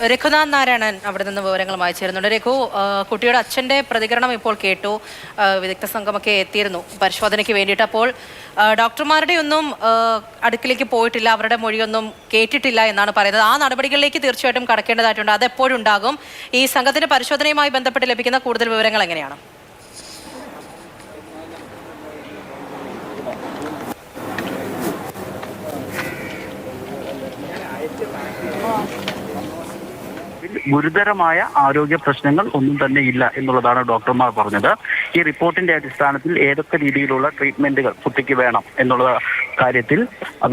രഘുനാഥ് നാരായണൻ അവിടെ നിന്ന് വിവരങ്ങൾ വായിച്ചിരുന്നുണ്ട്. രഘു, കുട്ടിയുടെ അച്ഛൻ്റെ പ്രതികരണം ഇപ്പോൾ കേട്ടു. വിദഗ്ധ സംഘമൊക്കെ എത്തിയിരുന്നു പരിശോധനയ്ക്ക് വേണ്ടിയിട്ട്. അപ്പോൾ ഡോക്ടർമാരുടെ ഒന്നും അടുക്കിലേക്ക് പോയിട്ടില്ല, അവരുടെ മൊഴിയൊന്നും കേട്ടിട്ടില്ല എന്നാണ് പറയുന്നത്. ആ നടപടികളിലേക്ക് തീർച്ചയായിട്ടും കടക്കേണ്ടതായിട്ടുണ്ട്. അതെപ്പോഴും ഉണ്ടാകും. ഈ സംഘത്തിന്റെ പരിശോധനയുമായി ബന്ധപ്പെട്ട് ലഭിക്കുന്ന കൂടുതൽ വിവരങ്ങൾ എങ്ങനെയാണ്? ഗുരുതരമായ ആരോഗ്യ പ്രശ്നങ്ങൾ ഒന്നും തന്നെ ഇല്ല എന്നുള്ളതാണ് ഡോക്ടർമാർ പറഞ്ഞത്. ഈ റിപ്പോർട്ടിന്റെ അടിസ്ഥാനത്തിൽ ഏതൊക്കെ രീതിയിലുള്ള ട്രീറ്റ്മെന്റുകൾ കുട്ടിക്ക് വേണം എന്നുള്ള കാര്യത്തിൽ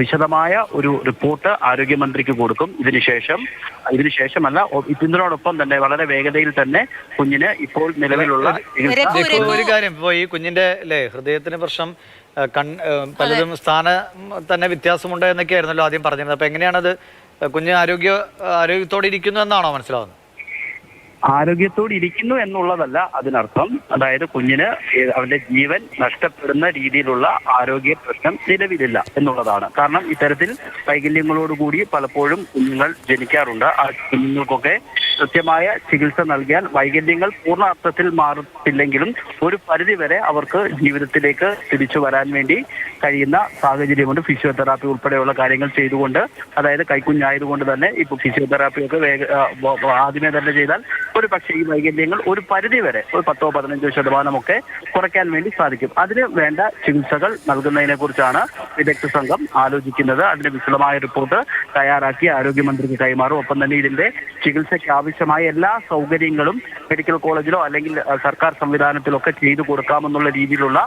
വിശദമായ ഒരു റിപ്പോർട്ട് ആരോഗ്യമന്ത്രിക്ക് കൊടുക്കും. ഇതിനോടൊപ്പം തന്നെ വളരെ വേഗതയിൽ തന്നെ കുഞ്ഞിന് ഇപ്പോൾ നിലവിലുള്ള ഒരു കാര്യം, ഇപ്പോൾ ഈ കുഞ്ഞിന്റെ ഹൃദയത്തിന് പ്രശ്നം പലതും തന്നെ വ്യത്യാസമുണ്ട് എന്നൊക്കെയായിരുന്നല്ലോ ആദ്യം പറഞ്ഞിരുന്നത്. അപ്പൊ എങ്ങനെയാണത്? കുഞ്ഞ് ആരോഗ്യത്തോടെ ഇരിക്കുന്നു എന്നാണോ മനസ്സിലാവുന്നത്? ആരോഗ്യത്തോടെ ഇരിക്കുന്നു എന്നുള്ളതല്ല അതിനർത്ഥം. അതായത് കുഞ്ഞിന് അവന്റെ ജീവൻ നഷ്ടപ്പെടുന്ന രീതിയിലുള്ള ആരോഗ്യ പ്രശ്നം നിലവിലില്ല എന്നുള്ളതാണ്. കാരണം ഇത്തരത്തിൽ വൈകല്യങ്ങളോടുകൂടി പലപ്പോഴും കുഞ്ഞുങ്ങൾ ജനിക്കാറുണ്ട്. ആ കുഞ്ഞുങ്ങൾക്കൊക്കെ കൃത്യമായ ചികിത്സ നൽകിയാൽ വൈകല്യങ്ങൾ പൂർണ്ണ അർത്ഥത്തിൽ മാറത്തില്ലെങ്കിലും ഒരു പരിധിവരെ അവർക്ക് ജീവിതത്തിലേക്ക് തിരിച്ചു വരാൻ വേണ്ടി കഴിയുന്ന സാഹചര്യമുണ്ട്. ഫിസിയോതെറാപ്പി ഉൾപ്പെടെയുള്ള കാര്യങ്ങൾ ചെയ്തുകൊണ്ട്, അതായത് കൈക്കുഞ്ഞായതുകൊണ്ട് തന്നെ ഇപ്പോൾ ഫിസിയോതെറാപ്പിയൊക്കെ ആദ്യമേ തന്നെ ചെയ്താൽ ഒരു പക്ഷേ ഈ വൈകല്യങ്ങൾ ഒരു പരിധിവരെ ഒരു 10-15% കുറയ്ക്കാൻ വേണ്ടി സാധിക്കും. അതിന് വേണ്ട ചികിത്സകൾ നൽകുന്നതിനെ കുറിച്ചാണ് വിദഗ്ധ സംഘം ആലോചിക്കുന്നത്. അതിന് വിശദമായ റിപ്പോർട്ട് തയ്യാറാക്കി ആരോഗ്യമന്ത്രിക്ക് കൈമാറും. ഒപ്പം തന്നെ ഇതിന്റെ ചികിത്സയ്ക്ക് ആവശ്യമായ എല്ലാ സൗകര്യങ്ങളും മെഡിക്കൽ കോളേജിലോ അല്ലെങ്കിൽ സർക്കാർ സംവിധാനത്തിലൊക്കെ ചെയ്തു കൊടുക്കാമെന്നുള്ള രീതിയിലുള്ള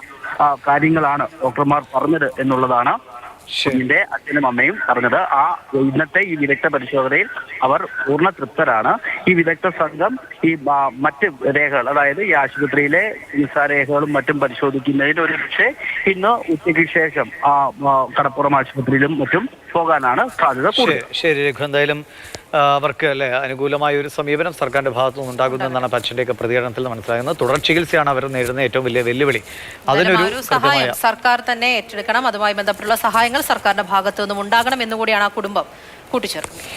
കാര്യങ്ങളാണ് ഡോക്ടർമാർ പറഞ്ഞത് എന്നുള്ളതാണ് കുഞ്ഞിന്റെ അച്ഛനും അമ്മയും പറഞ്ഞത്. ഇന്നത്തെ ഈ വിദഗ്ധ പരിശോധനയിൽ അവർ പൂർണ്ണ തൃപ്തരാണ്. ഈ വിദഗ്ധ സംഘം ഈ മറ്റ് രേഖകൾ, അതായത് ഈ ആശുപത്രിയിലെ ചികിത്സാ രേഖകളും മറ്റും പരിശോധിക്കുന്നതിന് ഒരു പക്ഷേ ഇന്ന് ഉച്ചയ്ക്ക് ശേഷം കടപ്പുറം ആശുപത്രിയിലും മറ്റും പോകാനാണ് സാധ്യത. ശരി രഘു, എന്തായാലും അവർക്ക് അനുകൂലമായ ഒരു സമീപനം സർക്കാരിന്റെ ഭാഗത്തു നിന്നുണ്ടാകുന്നതെന്നാണ് അച്ഛൻ്റെയൊക്കെ പ്രതികരണത്തിൽ മനസ്സിലാകുന്നത്. തുടർ ചികിത്സയാണ് അവർ നേരിടുന്ന ഏറ്റവും വലിയ വെല്ലുവിളി. അതിനൊരു സഹായം സർക്കാർ തന്നെ ഏറ്റെടുക്കണം. അതുമായി ബന്ധപ്പെട്ടുള്ള സഹായങ്ങൾ സർക്കാരിന്റെ ഭാഗത്തു നിന്നും ഉണ്ടാകണം എന്നുകൂടിയാണ് ആ കുടുംബം കൂട്ടിച്ചേർക്കുന്നത്.